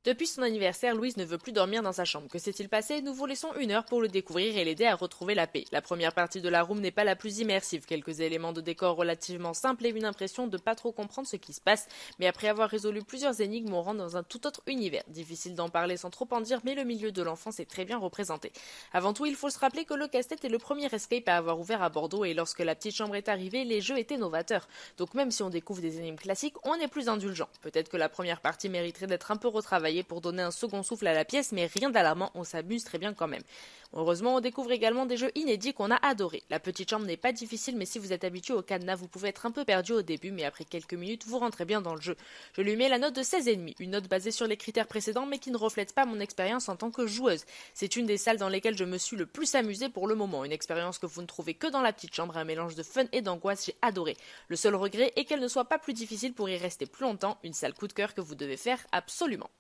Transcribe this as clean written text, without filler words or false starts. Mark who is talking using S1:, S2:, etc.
S1: Depuis son anniversaire, Louise ne veut plus dormir dans sa chambre. Que s'est-il passé? Nous vous laissons 1 heure pour le découvrir et l'aider à retrouver la paix. La première partie de la room n'est pas la plus immersive. Quelques éléments de décor relativement simples et une impression de pas trop comprendre ce qui se passe. Mais après avoir résolu plusieurs énigmes, on rentre dans un tout autre univers. Difficile d'en parler sans trop en dire, mais le milieu de l'enfance est très bien représenté. Avant tout, il faut se rappeler que le casse-tête est le premier escape à avoir ouvert à Bordeaux et lorsque la petite chambre est arrivée, les jeux étaient novateurs. Donc même si on découvre des énigmes classiques, on est plus indulgent. Peut-être que la première partie mériterait d'être un peu retravaillée pour donner un second souffle à la pièce, mais rien d'alarmant, on s'amuse très bien quand même. Heureusement, on découvre également des jeux inédits qu'on a adorés. La petite chambre n'est pas difficile, mais si vous êtes habitué au cadenas, vous pouvez être un peu perdu au début, mais après quelques minutes, vous rentrez bien dans le jeu. Je lui mets la note de 16,5, une note basée sur les critères précédents, mais qui ne reflète pas mon expérience en tant que joueuse. C'est une des salles dans lesquelles je me suis le plus amusée pour le moment, une expérience que vous ne trouvez que dans la petite chambre, un mélange de fun et d'angoisse, j'ai adoré. Le seul regret est qu'elle ne soit pas plus difficile pour y rester plus longtemps, une salle coup de cœur que vous devez faire absolument.